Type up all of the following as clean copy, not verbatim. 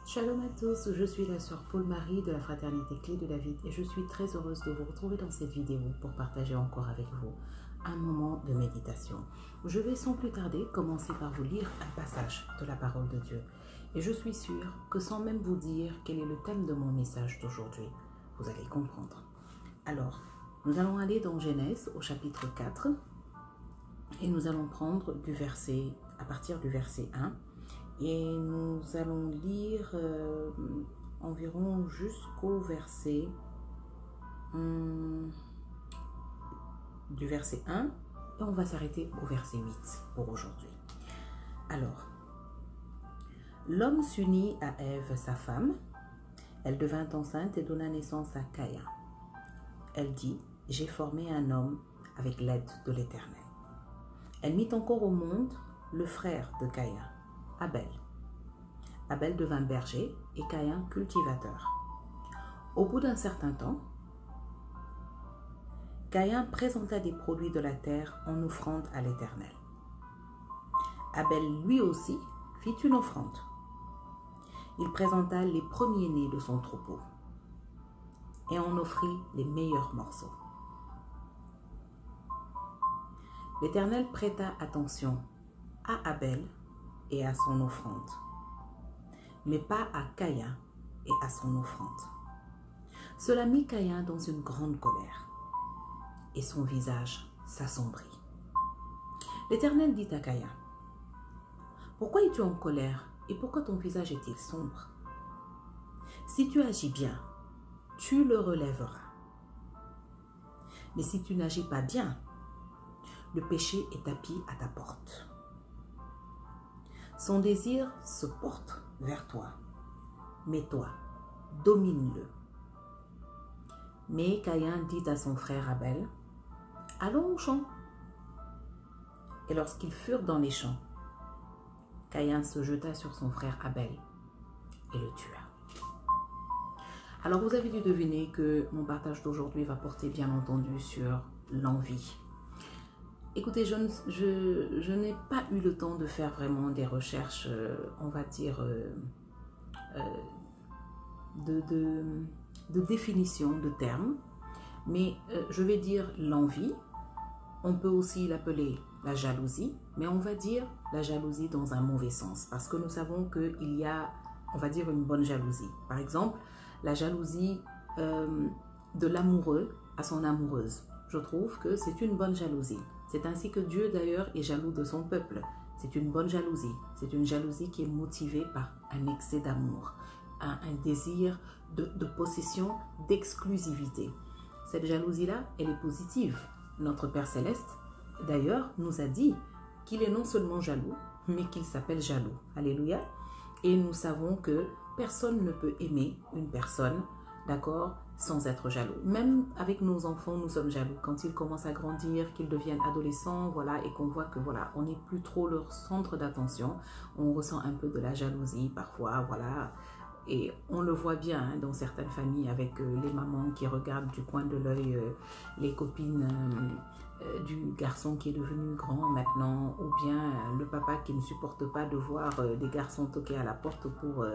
Shalom à tous, je suis la sœur Paul-Marie de la Fraternité Clé de David et je suis très heureuse de vous retrouver dans cette vidéo pour partager encore avec vous un moment de méditation. Je vais sans plus tarder commencer par vous lire un passage de la parole de Dieu et je suis sûre que sans même vous dire quel est le thème de mon message d'aujourd'hui, vous allez comprendre. Alors, nous allons aller dans Genèse au chapitre 4 et nous allons prendre à partir du verset 1. Et nous allons lire environ jusqu'au verset du verset 1 et on va s'arrêter au verset 8 pour aujourd'hui. Alors, l'homme s'unit à Ève, sa femme. Elle devint enceinte et donna naissance à Caïn. Elle dit, « J'ai formé un homme avec l'aide de l'Éternel. » Elle mit encore au monde le frère de Caïn, Abel. Abel devint berger et Caïn cultivateur. Au bout d'un certain temps, Caïn présenta des produits de la terre en offrande à l'Éternel. Abel lui aussi fit une offrande. Il présenta les premiers-nés de son troupeau et en offrit les meilleurs morceaux. L'Éternel prêta attention à Abel et à son offrande, mais pas à Caïn et à son offrande. Cela mit Caïn dans une grande colère, et son visage s'assombrit. L'Éternel dit à Caïn, « Pourquoi es-tu en colère et pourquoi ton visage est-il sombre? Si tu agis bien, tu le relèveras. Mais si tu n'agis pas bien, le péché est tapis à ta porte. Son désir se porte vers toi, mais toi, domine-le. » Mais Caïn dit à son frère Abel, « Allons au champ. » Et lorsqu'ils furent dans les champs, Caïn se jeta sur son frère Abel et le tua. Alors vous avez dû deviner que mon partage d'aujourd'hui va porter bien entendu sur l'envie. Écoutez, je n'ai pas eu le temps de faire vraiment des recherches, on va dire, de définition de termes, mais je vais dire l'envie. On peut aussi l'appeler la jalousie, mais on va dire la jalousie dans un mauvais sens, parce que nous savons qu'il y a, on va dire, une bonne jalousie. Par exemple, la jalousie de l'amoureux à son amoureuse. Je trouve que c'est une bonne jalousie. C'est ainsi que Dieu d'ailleurs est jaloux de son peuple. C'est une bonne jalousie. C'est une jalousie qui est motivée par un excès d'amour, un désir de possession, d'exclusivité. Cette jalousie-là, elle est positive. Notre Père Céleste, d'ailleurs, nous a dit qu'il est non seulement jaloux, mais qu'il s'appelle jaloux. Alléluia. Et nous savons que personne ne peut aimer une personne, d'accord, sans être jaloux. Même avec nos enfants, nous sommes jaloux. Quand ils commencent à grandir, qu'ils deviennent adolescents, voilà, et qu'on voit que voilà, on n'est plus trop leur centre d'attention, on ressent un peu de la jalousie parfois, voilà. Et on le voit bien hein, dans certaines familles avec les mamans qui regardent du coin de l'œil les copines du garçon qui est devenu grand maintenant, ou bien le papa qui ne supporte pas de voir des garçons toquer à la porte pour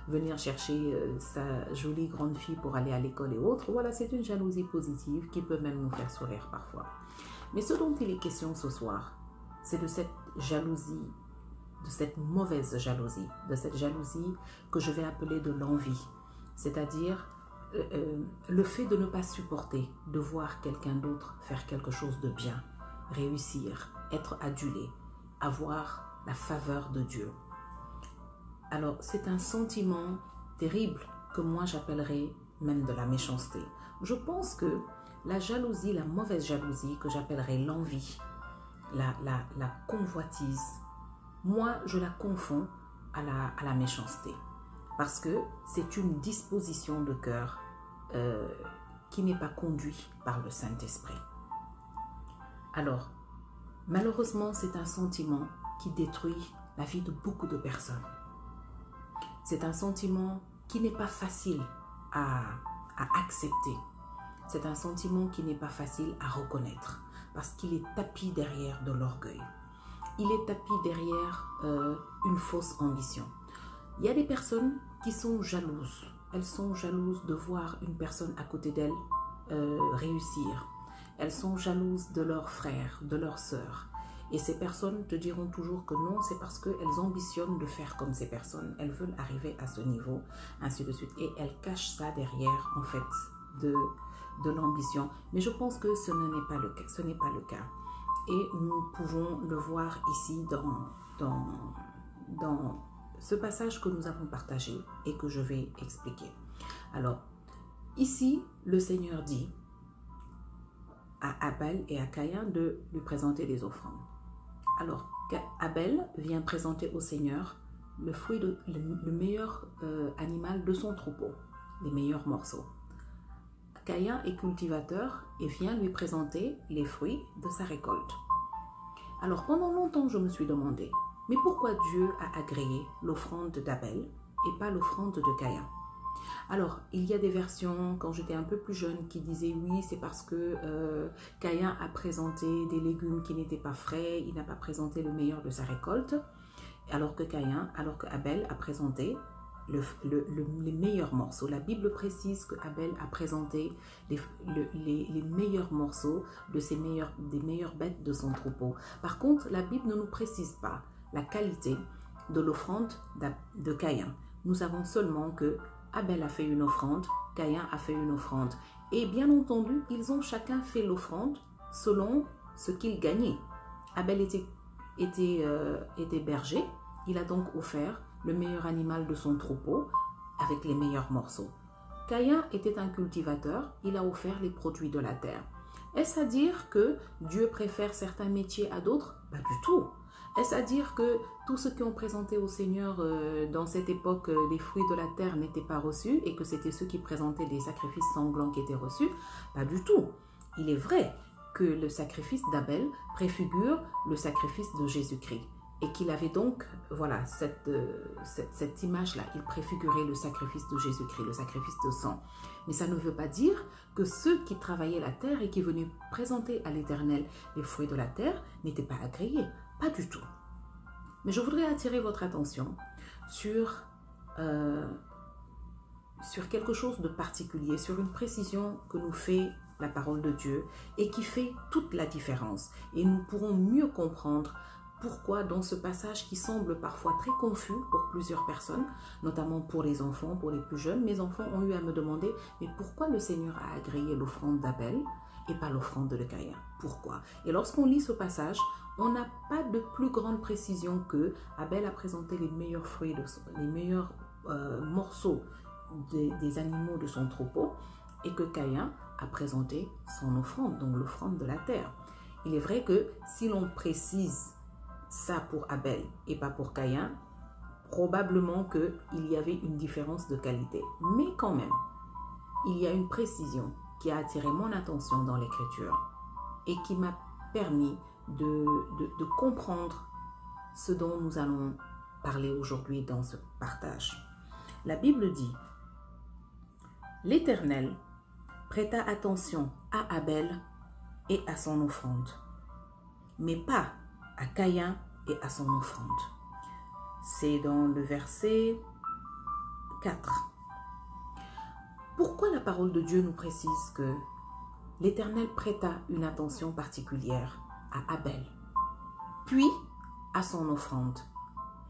venir chercher sa jolie grande fille pour aller à l'école et autres. Voilà, c'est une jalousie positive qui peut même nous faire sourire parfois. Mais ce dont il est question ce soir, c'est de cette jalousie, de cette mauvaise jalousie, de cette jalousie que je vais appeler de l'envie, c'est-à-dire le fait de ne pas supporter de voir quelqu'un d'autre faire quelque chose de bien, réussir, être adulé, avoir la faveur de Dieu. Alors c'est un sentiment terrible que moi j'appellerais même de la méchanceté. Je pense que la jalousie, la mauvaise jalousie que j'appellerais l'envie, la convoitise, moi je la confonds à la méchanceté. Parce que c'est une disposition de cœur qui n'est pas conduite par le Saint-Esprit. Alors, malheureusement, c'est un sentiment qui détruit la vie de beaucoup de personnes. C'est un sentiment qui n'est pas facile à accepter. C'est un sentiment qui n'est pas facile à reconnaître parce qu'il est tapi derrière de l'orgueil. Il est tapi derrière une fausse ambition. Il y a des personnes qui sont jalouses. Elles sont jalouses de voir une personne à côté d'elles réussir. Elles sont jalouses de leurs frères, de leurs sœurs. Et ces personnes te diront toujours que non, c'est parce qu'elles ambitionnent de faire comme ces personnes. Elles veulent arriver à ce niveau, ainsi de suite. Et elles cachent ça derrière, en fait, de l'ambition. Mais je pense que ce n'est pas le cas. Ce n'est pas le cas. Et nous pouvons le voir ici dans ce passage que nous avons partagé et que je vais expliquer. Alors, ici, le Seigneur dit à Abel et à Caïn de lui présenter des offrandes. Alors, Abel vient présenter au Seigneur le fruit le meilleur animal de son troupeau, les meilleurs morceaux. Caïn est cultivateur et vient lui présenter les fruits de sa récolte. Alors, pendant longtemps, je me suis demandé, mais pourquoi Dieu a agréé l'offrande d'Abel et pas l'offrande de Caïn? Alors, il y a des versions, quand j'étais un peu plus jeune, qui disaient oui, c'est parce que Caïn a présenté des légumes qui n'étaient pas frais, il n'a pas présenté le meilleur de sa récolte, alors que Abel a présenté les meilleurs morceaux. La Bible précise que Abel a présenté les meilleurs morceaux des meilleures bêtes de son troupeau. Par contre, la Bible ne nous précise pas la qualité de l'offrande de Caïn. Nous savons seulement que Abel a fait une offrande, Caïn a fait une offrande. Et bien entendu, ils ont chacun fait l'offrande selon ce qu'il gagnait. Abel était berger, il a donc offert le meilleur animal de son troupeau avec les meilleurs morceaux. Caïn était un cultivateur, il a offert les produits de la terre. Est-ce à dire que Dieu préfère certains métiers à d'autres? Pas du tout. Est-ce à dire que tous ceux qui ont présenté au Seigneur dans cette époque les fruits de la terre n'étaient pas reçus et que c'était ceux qui présentaient des sacrifices sanglants qui étaient reçus? Pas du tout. Il est vrai que le sacrifice d'Abel préfigure le sacrifice de Jésus-Christ et qu'il avait donc, voilà, cette image-là, il préfigurait le sacrifice de Jésus-Christ, le sacrifice de sang. Mais ça ne veut pas dire que ceux qui travaillaient la terre et qui venaient présenter à l'Éternel les fruits de la terre n'étaient pas agréés. Pas du tout. Mais je voudrais attirer votre attention sur quelque chose de particulier, sur une précision que nous fait la parole de Dieu et qui fait toute la différence. Et nous pourrons mieux comprendre pourquoi dans ce passage qui semble parfois très confus pour plusieurs personnes, notamment pour les enfants, pour les plus jeunes, mes enfants ont eu à me demander, mais pourquoi le Seigneur a agréé l'offrande d'Abel et pas l'offrande de Caïn? Pourquoi? Et lorsqu'on lit ce passage, on n'a pas de plus grande précision que Abel a présenté les meilleurs fruits, les meilleurs morceaux des animaux de son troupeau et que Caïn a présenté son offrande, donc l'offrande de la terre. Il est vrai que si l'on précise ça pour Abel et pas pour Caïn, probablement qu'il y avait une différence de qualité. Mais quand même, il y a une précision qui a attiré mon attention dans l'Écriture et qui m'a permis de comprendre ce dont nous allons parler aujourd'hui dans ce partage. La Bible dit « L'Éternel prêta attention à Abel et à son offrande, mais pas à Caïn et à son offrande. » C'est dans le verset 4. Pourquoi la parole de Dieu nous précise que l'Éternel prêta une attention particulière à Abel, puis à son offrande,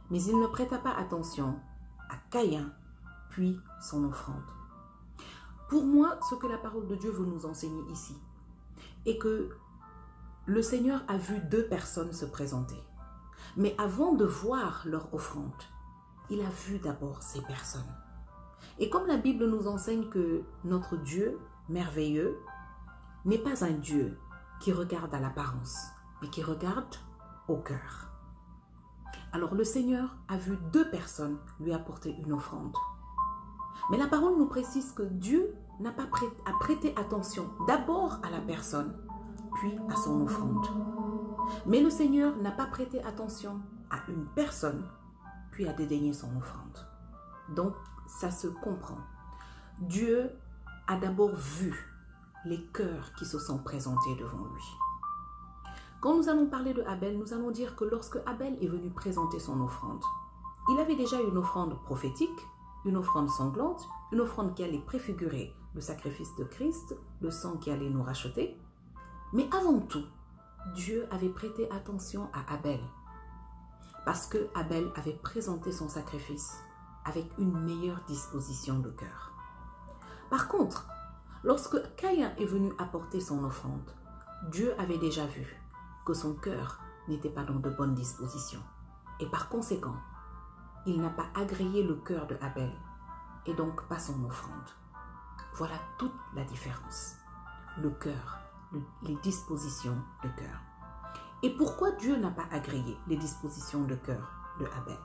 mais il ne prêta pas attention à Caïn, puis son offrande? Pour moi, ce que la parole de Dieu veut nous enseigner ici est que le Seigneur a vu deux personnes se présenter. Mais avant de voir leur offrande, il a vu d'abord ces personnes. Et comme la Bible nous enseigne que notre Dieu merveilleux n'est pas un Dieu qui regarde à l'apparence, mais qui regarde au cœur. Alors le Seigneur a vu deux personnes lui apporter une offrande. Mais la parole nous précise que Dieu n'a pas prêté attention d'abord à la personne, puis à son offrande. Mais le Seigneur n'a pas prêté attention à une personne, puis a dédaigné son offrande. Donc, ça se comprend. Dieu a d'abord vu les cœurs qui se sont présentés devant lui. Quand nous allons parler de Abel, nous allons dire que lorsque Abel est venu présenter son offrande, il avait déjà une offrande prophétique, une offrande sanglante, une offrande qui allait préfigurer le sacrifice de Christ, le sang qui allait nous racheter. Mais avant tout, Dieu avait prêté attention à Abel, parce que Abel avait présenté son sacrifice avec une meilleure disposition de cœur. Par contre, lorsque Caïn est venu apporter son offrande, Dieu avait déjà vu que son cœur n'était pas dans de bonnes dispositions. Et par conséquent, il n'a pas agréé le cœur de Abel et donc pas son offrande. Voilà toute la différence. Le cœur, les dispositions de cœur. Et pourquoi Dieu n'a pas agréé les dispositions de cœur de Abel,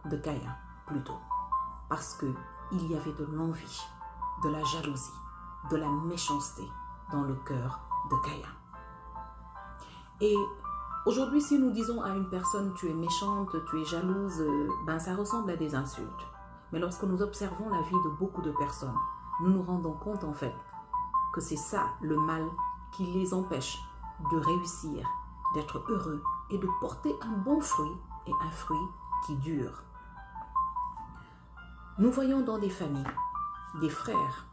de Caïn plutôt? Parce qu'il y avait de l'envie, de la jalousie, de la méchanceté dans le cœur de Caïn. Et aujourd'hui, si nous disons à une personne tu es méchante, tu es jalouse, ben ça ressemble à des insultes. Mais lorsque nous observons la vie de beaucoup de personnes, nous nous rendons compte en fait que c'est ça le mal qui les empêche de réussir, d'être heureux et de porter un bon fruit et un fruit qui dure. Nous voyons dans des familles des frères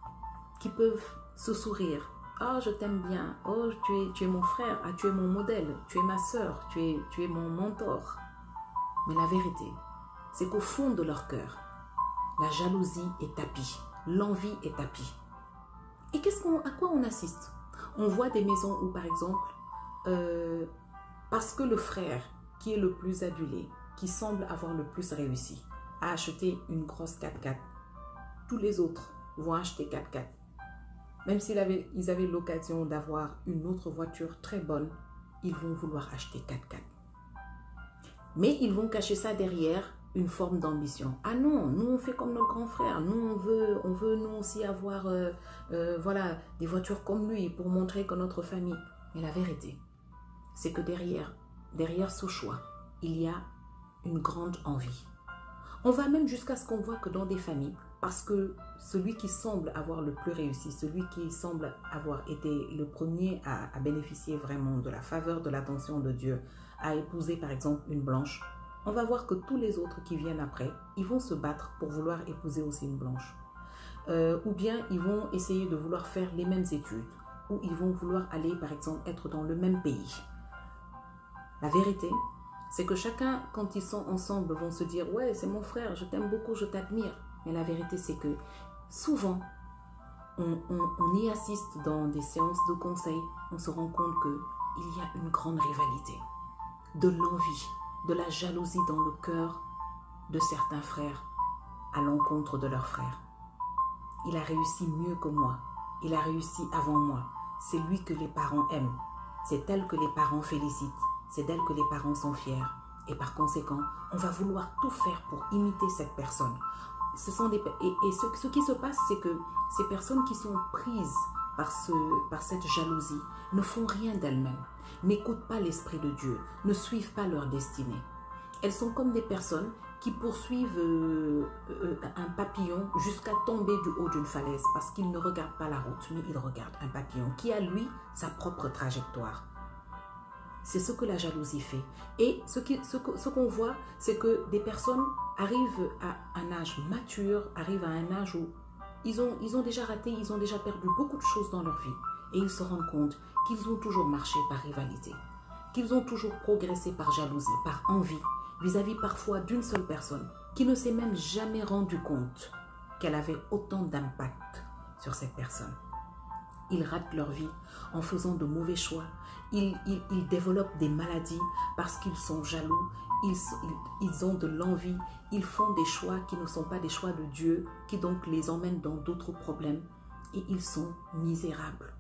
qui peuvent se sourire. Oh, je t'aime bien. Oh, tu es mon frère. Ah, tu es mon modèle. Tu es ma sœur. Tu es mon mentor. Mais la vérité, c'est qu'au fond de leur cœur, la jalousie est tapie. L'envie est tapie. Et à quoi on assiste? On voit des maisons où, par exemple, parce que le frère qui est le plus adulé, qui semble avoir le plus réussi, a acheté une grosse 4x4, tous les autres vont acheter 4x4. Même s'ils avaient l'occasion d'avoir une autre voiture très bonne, ils vont vouloir acheter 4x4. Mais ils vont cacher ça derrière une forme d'ambition. Ah non, nous on fait comme nos grands frères, nous on veut nous aussi avoir voilà, des voitures comme lui pour montrer que notre famille. Mais la vérité, c'est que derrière ce choix, il y a une grande envie. On va même jusqu'à ce qu'on voit que dans des familles, parce que celui qui semble avoir le plus réussi, celui qui semble avoir été le premier à bénéficier vraiment de la faveur, de l'attention de Dieu, à épouser par exemple une blanche, on va voir que tous les autres qui viennent après, ils vont se battre pour vouloir épouser aussi une blanche. Ou bien ils vont essayer de vouloir faire les mêmes études, ou ils vont vouloir aller par exemple être dans le même pays. La vérité, c'est que chacun, quand ils sont ensemble, vont se dire « Ouais, c'est mon frère, je t'aime beaucoup, je t'admire ». Mais la vérité, c'est que souvent, on y assiste dans des séances de conseil, on se rend compte qu'il y a une grande rivalité, de l'envie, de la jalousie dans le cœur de certains frères à l'encontre de leurs frères. Il a réussi mieux que moi, il a réussi avant moi, c'est lui que les parents aiment, c'est elle que les parents félicitent, c'est d'elle que les parents sont fiers. Et par conséquent, on va vouloir tout faire pour imiter cette personne. Ce qui se passe, c'est que ces personnes qui sont prises par cette jalousie ne font rien d'elles-mêmes, n'écoutent pas l'Esprit de Dieu, ne suivent pas leur destinée. Elles sont comme des personnes qui poursuivent un papillon jusqu'à tomber du haut d'une falaise parce qu'ils ne regardent pas la route, mais ils regardent un papillon qui a, lui, sa propre trajectoire. C'est ce que la jalousie fait. Et ce qu'on voit, c'est que des personnes arrivent à un âge mature, arrivent à un âge où ils ont déjà raté, ils ont déjà perdu beaucoup de choses dans leur vie. Et ils se rendent compte qu'ils ont toujours marché par rivalité, qu'ils ont toujours progressé par jalousie, par envie, vis-à-vis parfois d'une seule personne qui ne s'est même jamais rendu compte qu'elle avait autant d'impact sur cette personne. Ils ratent leur vie en faisant de mauvais choix. Ils développent des maladies parce qu'ils sont jaloux. Ils ont de l'envie. Ils font des choix qui ne sont pas des choix de Dieu, qui donc les emmènent dans d'autres problèmes. Et ils sont misérables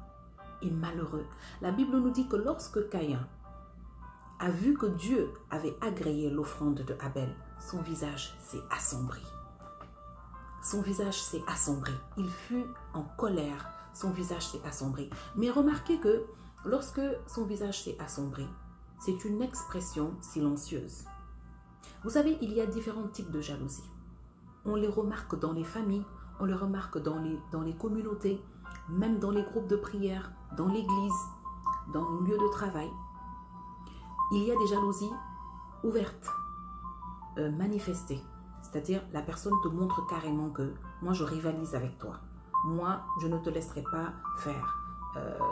et malheureux. La Bible nous dit que lorsque Caïn a vu que Dieu avait agréé l'offrande de Abel, son visage s'est assombri. Son visage s'est assombri. Il fut en colère. Son visage s'est assombri. Mais remarquez que lorsque son visage s'est assombri, c'est une expression silencieuse. Vous savez, il y a différents types de jalousie. On les remarque dans les familles, on les remarque dans les communautés, même dans les groupes de prière, dans l'église, dans nos lieux de travail. Il y a des jalousies ouvertes, manifestées. C'est-à-dire, la personne te montre carrément que moi, je rivalise avec toi. Moi, je ne te laisserai pas faire.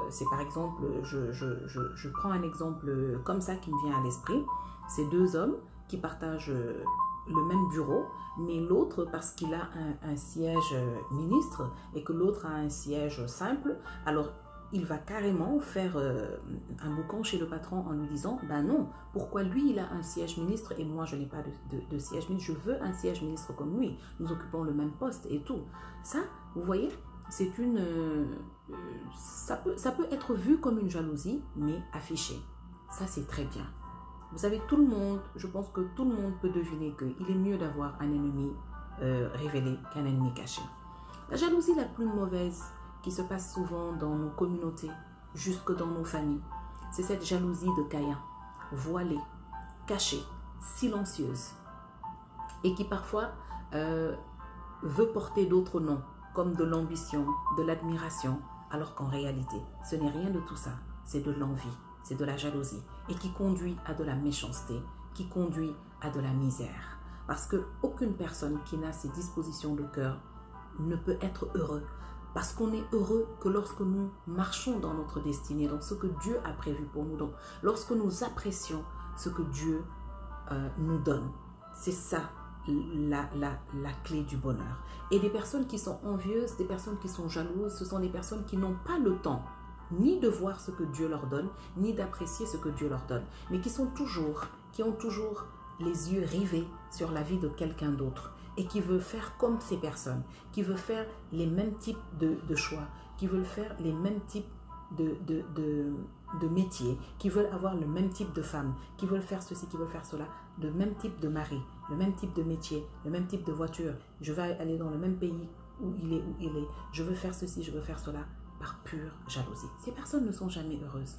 C'est par exemple, je prends un exemple comme ça qui me vient à l'esprit. C'est deux hommes qui partagent le même bureau, mais l'autre, parce qu'il a un siège ministre et que l'autre a un siège simple, alors il va carrément faire un boucan chez le patron en lui disant « Ben non, pourquoi lui il a un siège ministre et moi je n'ai pas de siège ministre, je veux un siège ministre comme lui, nous occupons le même poste et tout. » Ça, vous voyez, c'est une... ça peut être vu comme une jalousie, mais affichée. Ça, c'est très bien. Vous savez, tout le monde, je pense que tout le monde peut deviner qu'il est mieux d'avoir un ennemi révélé qu'un ennemi caché. La jalousie la plus mauvaise qui se passe souvent dans nos communautés, jusque dans nos familles, c'est cette jalousie de Caïn, voilée, cachée, silencieuse, et qui parfois veut porter d'autres noms, comme de l'ambition, de l'admiration, alors qu'en réalité, ce n'est rien de tout ça, c'est de l'envie, c'est de la jalousie, et qui conduit à de la méchanceté, qui conduit à de la misère. Parce qu'aucune personne qui n'a ces dispositions de cœur ne peut être heureux. Parce qu'on est heureux que lorsque nous marchons dans notre destinée, dans ce que Dieu a prévu pour nous, donc lorsque nous apprécions ce que Dieu nous donne. C'est ça la clé du bonheur. Et des personnes qui sont envieuses, des personnes qui sont jalouses, ce sont des personnes qui n'ont pas le temps ni de voir ce que Dieu leur donne, ni d'apprécier ce que Dieu leur donne, mais qui ont toujours les yeux rivés sur la vie de quelqu'un d'autre et qui veut faire comme ces personnes, qui veut faire les mêmes types de choix, qui veulent faire les mêmes types de métiers, qui veulent avoir le même type de femme, qui veulent faire ceci, qui veulent faire cela, le même type de mari, le même type de métier, le même type de voiture. Je vais aller dans le même pays où il est, je veux faire ceci, je veux faire cela, par pure jalousie. Ces personnes ne sont jamais heureuses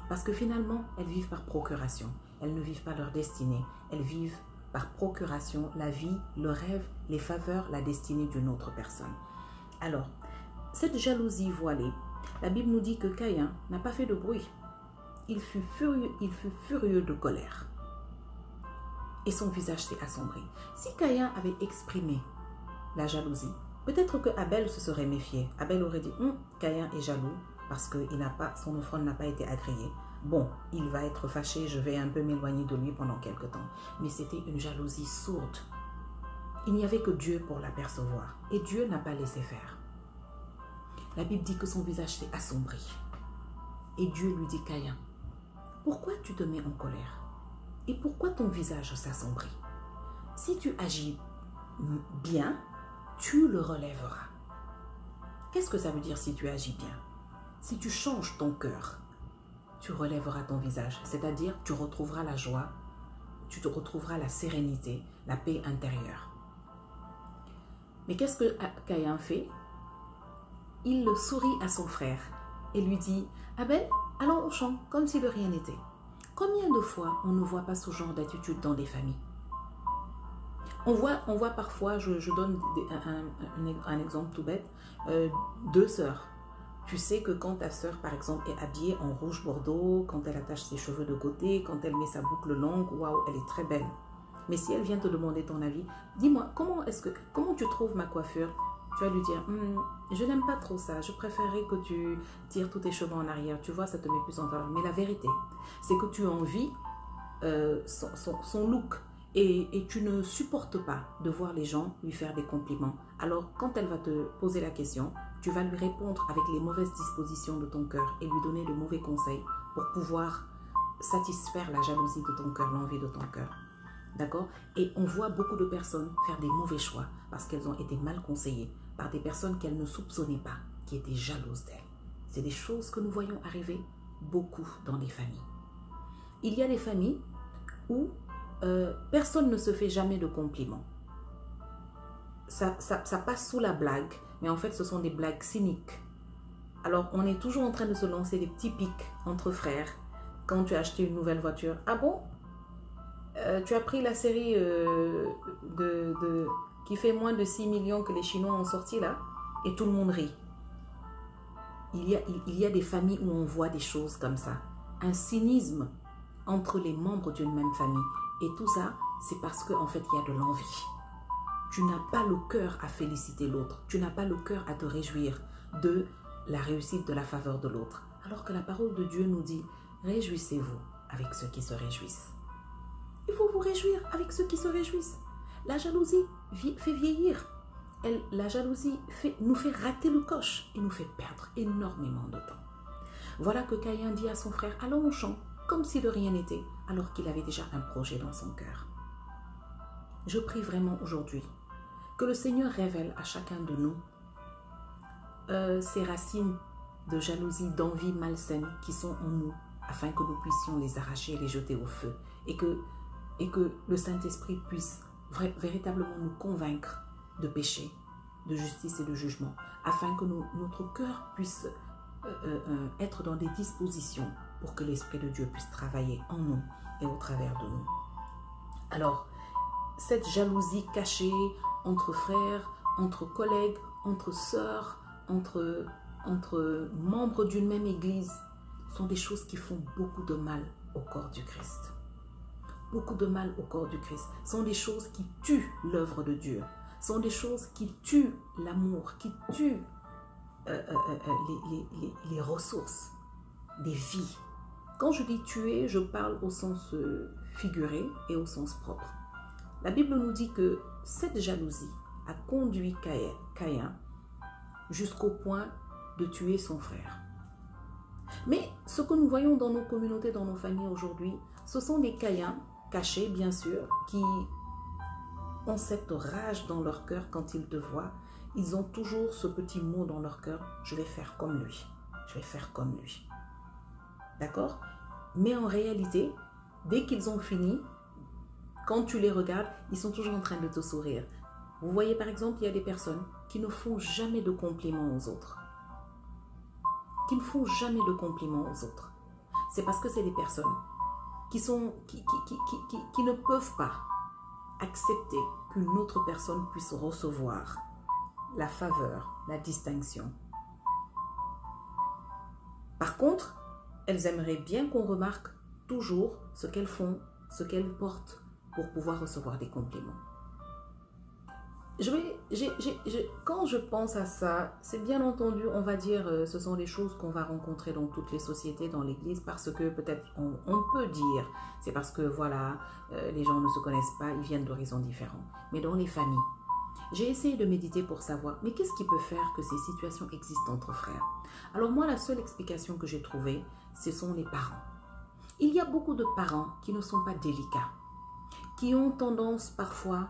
parce que finalement, elles vivent par procuration. Elles ne vivent pas leur destinée. Elles vivent par procuration la vie, le rêve, les faveurs, la destinée d'une autre personne. Alors, cette jalousie voilée, la Bible nous dit que Caïn n'a pas fait de bruit. Il fut furieux de colère. Et son visage s'est assombri. Si Caïn avait exprimé la jalousie, peut-être que Abel se serait méfié. Abel aurait dit, Caïn est jaloux parce que son offrande n'a pas été agréée. Bon, il va être fâché, je vais un peu m'éloigner de lui pendant quelque temps. Mais c'était une jalousie sourde. Il n'y avait que Dieu pour l'apercevoir. Et Dieu n'a pas laissé faire. La Bible dit que son visage s'est assombri. Et Dieu lui dit, Caïn, pourquoi tu te mets en colère? Et pourquoi ton visage s'assombrit? Si tu agis bien, tu le relèveras. Qu'est-ce que ça veut dire si tu agis bien? Si tu changes ton cœur, tu relèveras ton visage. C'est-à-dire, tu retrouveras la joie, tu te retrouveras la sérénité, la paix intérieure. Mais qu'est-ce que Caïn fait? Il sourit à son frère et lui dit, Abel, allons au champ, comme si de rien n'était. Combien de fois on ne voit pas ce genre d'attitude dans des familles? On voit parfois, je donne un exemple tout bête, deux sœurs. Tu sais que quand ta sœur, par exemple, est habillée en rouge bordeaux, quand elle attache ses cheveux de côté, quand elle met sa boucle longue, waouh, elle est très belle. Mais si elle vient te demander ton avis, dis-moi, comment tu trouves ma coiffure? Tu vas lui dire, je n'aime pas trop ça, je préférerais que tu tires tous tes cheveux en arrière, tu vois, ça te met plus en valeur. Mais la vérité, c'est que tu envies son look. Et tu ne supportes pas de voir les gens lui faire des compliments. Alors, quand elle va te poser la question, tu vas lui répondre avec les mauvaises dispositions de ton cœur et lui donner de mauvais conseils pour pouvoir satisfaire la jalousie de ton cœur, l'envie de ton cœur. D'accord? Et on voit beaucoup de personnes faire des mauvais choix parce qu'elles ont été mal conseillées par des personnes qu'elles ne soupçonnaient pas, qui étaient jalouses d'elles. C'est des choses que nous voyons arriver beaucoup dans les familles. Il y a des familles où personne ne se fait jamais de compliments. Ça passe sous la blague, mais en fait ce sont des blagues cyniques. Alors on est toujours en train de se lancer des petits pics entre frères. Quand tu as acheté une nouvelle voiture, ah bon, tu as pris la série qui fait moins de 6 millions que les Chinois ont sorti là, et tout le monde rit. Il y a des familles où on voit des choses comme ça. Un cynisme entre les membres d'une même famille. Et tout ça, c'est parce qu'en fait, il y a de l'envie. tu n'as pas le cœur à féliciter l'autre, tu n'as pas le cœur à te réjouir de la réussite, de la faveur de l'autre. Alors que la parole de Dieu nous dit, réjouissez-vous avec ceux qui se réjouissent. Il faut vous réjouir avec ceux qui se réjouissent. La jalousie fait vieillir. La jalousie nous fait rater le coche et nous fait perdre énormément de temps. Voilà que Caïn dit à son frère, allons au champ, comme si de rien n'était, alors qu'il avait déjà un projet dans son cœur. Je prie vraiment aujourd'hui que le Seigneur révèle à chacun de nous ces racines de jalousie, d'envie malsaine qui sont en nous, afin que nous puissions les arracher et les jeter au feu, et que le Saint-Esprit puisse véritablement nous convaincre de péché, de justice et de jugement, afin que notre cœur puisse être dans des dispositions pour que l'Esprit de Dieu puisse travailler en nous et au travers de nous. Alors, cette jalousie cachée entre frères, entre collègues, entre sœurs, entre membres d'une même église, sont des choses qui font beaucoup de mal au corps du Christ. Beaucoup de mal au corps du Christ. Sont des choses qui tuent l'œuvre de Dieu. Sont des choses qui tuent l'amour, qui tuent les ressources des vies. Quand je dis tuer, je parle au sens figuré et au sens propre. La Bible nous dit que cette jalousie a conduit Caïn jusqu'au point de tuer son frère. Mais ce que nous voyons dans nos communautés, dans nos familles aujourd'hui, ce sont des Caïns cachés, bien sûr, qui ont cette rage dans leur cœur quand ils te voient. Ils ont toujours ce petit mot dans leur cœur, je vais faire comme lui, je vais faire comme lui. D'accord? Mais en réalité, dès qu'ils ont fini, quand tu les regardes, ils sont toujours en train de te sourire. Vous voyez par exemple, il y a des personnes qui ne font jamais de compliments aux autres. Qui ne font jamais de compliments aux autres. C'est parce que c'est des personnes qui ne peuvent pas accepter qu'une autre personne puisse recevoir la faveur, la distinction. Par contre, elles aimeraient bien qu'on remarque toujours ce qu'elles font, ce qu'elles portent pour pouvoir recevoir des compliments. Quand je pense à ça, c'est bien entendu, on va dire, ce sont des choses qu'on va rencontrer dans toutes les sociétés, dans l'église, parce que peut-être on peut dire, c'est parce que voilà, les gens ne se connaissent pas, ils viennent d'horizons différents. Mais dans les familles, j'ai essayé de méditer pour savoir, mais qu'est-ce qui peut faire que ces situations existent entre frères? Alors moi, la seule explication que j'ai trouvée, ce sont les parents. Il y a beaucoup de parents qui ne sont pas délicats, qui ont tendance parfois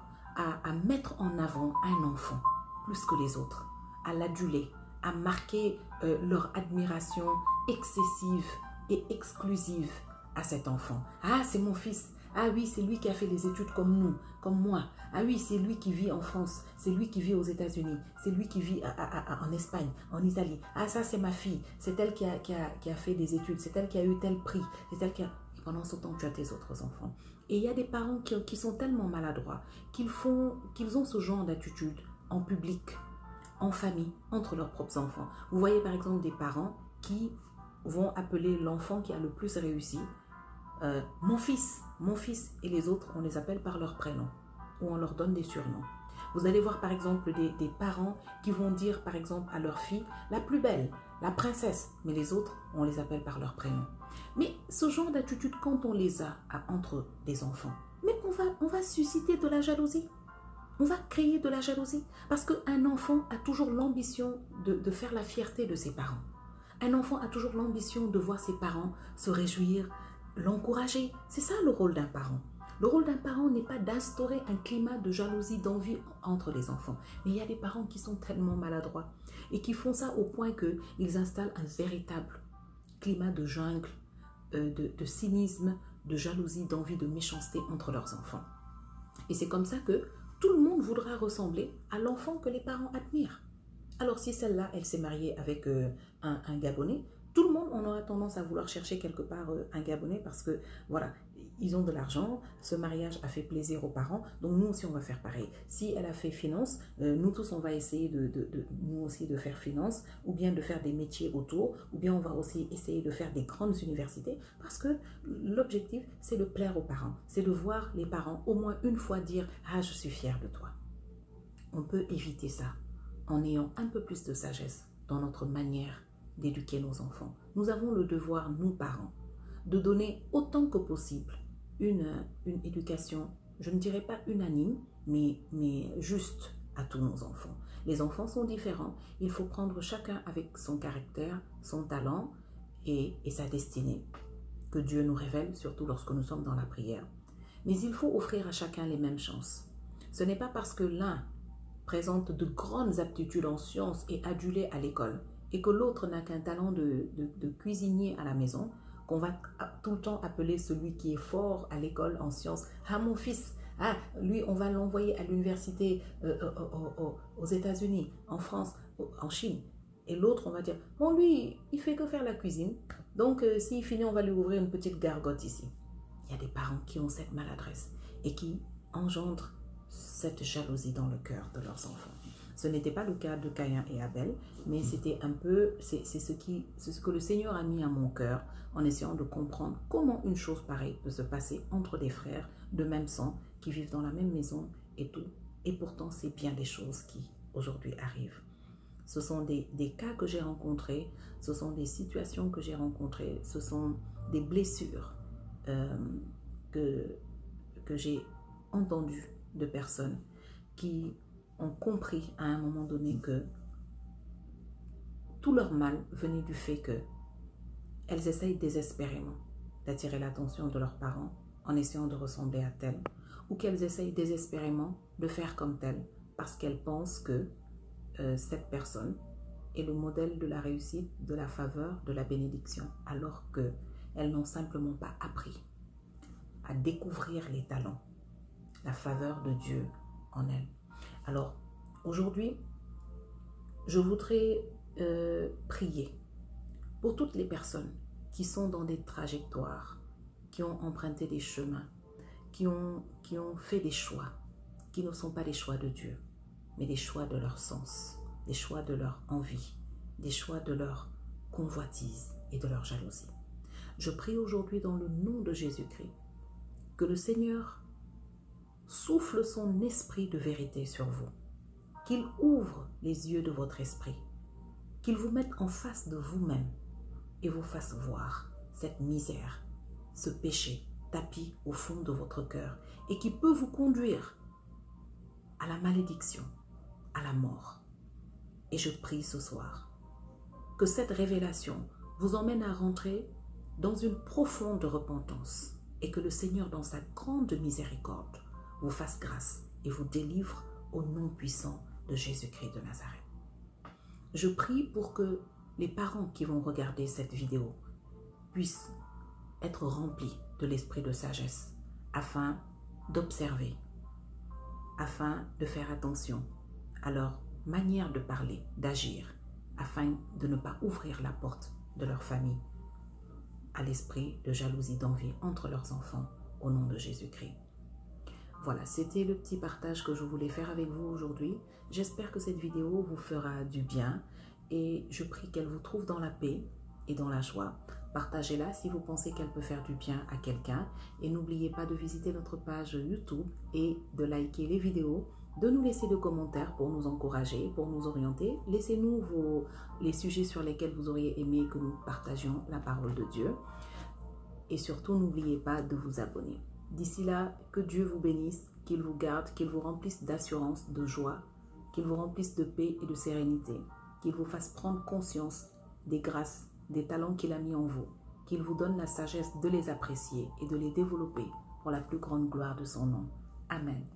à mettre en avant un enfant plus que les autres, à l'aduler, à marquer leur admiration excessive et exclusive à cet enfant. Ah, c'est mon fils. Ah oui, c'est lui qui a fait des études comme nous, comme moi. Ah oui, c'est lui qui vit en France, c'est lui qui vit aux États-Unis, c'est lui qui vit en Espagne, en Italie. Ah, ça c'est ma fille, c'est elle qui a fait des études, c'est elle qui a eu tel prix, c'est elle qui a... Et pendant ce temps, tu as tes autres enfants. Et il y a des parents qui sont tellement maladroits qu'ils ont ce genre d'attitude en public, en famille, entre leurs propres enfants. Vous voyez par exemple des parents qui vont appeler l'enfant qui a le plus réussi mon fils, et les autres, on les appelle par leur prénom ou on leur donne des surnoms. Vous allez voir par exemple des parents qui vont dire par exemple à leur fille la plus belle, la princesse, mais les autres, on les appelle par leur prénom. Mais ce genre d'attitude, quand on les a entre des enfants, mais on va susciter de la jalousie. On va créer de la jalousie parce qu'un enfant a toujours l'ambition de faire la fierté de ses parents. Un enfant a toujours l'ambition de voir ses parents se réjouir, l'encourager. C'est ça le rôle d'un parent. Le rôle d'un parent n'est pas d'instaurer un climat de jalousie, d'envie entre les enfants. Mais il y a des parents qui sont tellement maladroits et qui font ça au point qu'ils installent un véritable climat de jungle, de cynisme, de jalousie, d'envie, de méchanceté entre leurs enfants. Et c'est comme ça que tout le monde voudra ressembler à l'enfant que les parents admirent. Alors si celle-là, elle s'est mariée avec un Gabonais, tout le monde, on aura tendance à vouloir chercher quelque part un Gabonais parce que, voilà, ils ont de l'argent, ce mariage a fait plaisir aux parents, donc nous aussi on va faire pareil. Si elle a fait finance, nous tous on va essayer nous aussi de faire finance, ou bien de faire des métiers autour, ou bien on va aussi essayer de faire des grandes universités, parce que l'objectif c'est de plaire aux parents, c'est de voir les parents au moins une fois dire « Ah, je suis fière de toi ». on peut éviter ça en ayant un peu plus de sagesse dans notre manière d'éduquer nos enfants. Nous avons le devoir, nous parents, de donner autant que possible une éducation, je ne dirais pas unanime, mais juste à tous nos enfants. Les enfants sont différents, il faut prendre chacun avec son caractère, son talent et sa destinée, que Dieu nous révèle, surtout lorsque nous sommes dans la prière. Mais il faut offrir à chacun les mêmes chances. Ce n'est pas parce que l'un présente de grandes aptitudes en sciences et adulé à l'école et que l'autre n'a qu'un talent de cuisinier à la maison qu'on va tout le temps appeler celui qui est fort à l'école en sciences. Ah, mon fils, ah, lui, on va l'envoyer à l'université aux États-Unis, en France, en Chine. Et l'autre, on va dire, bon, lui, il fait que faire la cuisine. Donc, s'il finit, on va lui ouvrir une petite gargote ici. Il y a des parents qui ont cette maladresse et qui engendrent cette jalousie dans le cœur de leurs enfants. Ce n'était pas le cas de Caïn et Abel, mais c'était un peu, c'est ce que le Seigneur a mis à mon cœur en essayant de comprendre comment une chose pareille peut se passer entre des frères de même sang qui vivent dans la même maison et tout. Et pourtant, c'est bien des choses qui aujourd'hui arrivent. Ce sont des cas que j'ai rencontrés, ce sont des situations que j'ai rencontrées, ce sont des blessures que j'ai entendues de personnes qui ont compris à un moment donné que tout leur mal venait du fait que elles essayent désespérément d'attirer l'attention de leurs parents en essayant de ressembler à tel, ou qu'elles essayent désespérément de faire comme tel parce qu'elles pensent que cette personne est le modèle de la réussite, de la faveur, de la bénédiction, alors qu'elles n'ont simplement pas appris à découvrir les talents, la faveur de Dieu en elles. Alors, aujourd'hui, je voudrais prier pour toutes les personnes qui sont dans des trajectoires, qui ont emprunté des chemins, qui ont fait des choix, qui ne sont pas des choix de Dieu, mais des choix de leur sens, des choix de leur envie, des choix de leur convoitise et de leur jalousie. Je prie aujourd'hui dans le nom de Jésus-Christ que le Seigneur souffle son esprit de vérité sur vous, qu'il ouvre les yeux de votre esprit, qu'il vous mette en face de vous-même et vous fasse voir cette misère, ce péché tapi au fond de votre cœur et qui peut vous conduire à la malédiction, à la mort. Et je prie ce soir que cette révélation vous emmène à rentrer dans une profonde repentance et que le Seigneur, dans sa grande miséricorde, vous fasse grâce et vous délivre au nom puissant de Jésus-Christ de Nazareth. Je prie pour que les parents qui vont regarder cette vidéo puissent être remplis de l'esprit de sagesse afin d'observer, afin de faire attention à leur manière de parler, d'agir, afin de ne pas ouvrir la porte de leur famille à l'esprit de jalousie, d'envie entre leurs enfants au nom de Jésus-Christ. Voilà, c'était le petit partage que je voulais faire avec vous aujourd'hui. J'espère que cette vidéo vous fera du bien et je prie qu'elle vous trouve dans la paix et dans la joie. Partagez-la si vous pensez qu'elle peut faire du bien à quelqu'un et n'oubliez pas de visiter notre page YouTube et de liker les vidéos, de nous laisser des commentaires pour nous encourager, pour nous orienter. Laissez-nous les sujets sur lesquels vous auriez aimé que nous partagions la parole de Dieu et surtout n'oubliez pas de vous abonner. D'ici là, que Dieu vous bénisse, qu'il vous garde, qu'il vous remplisse d'assurance, de joie, qu'il vous remplisse de paix et de sérénité, qu'il vous fasse prendre conscience des grâces, des talents qu'il a mis en vous, qu'il vous donne la sagesse de les apprécier et de les développer pour la plus grande gloire de son nom. Amen.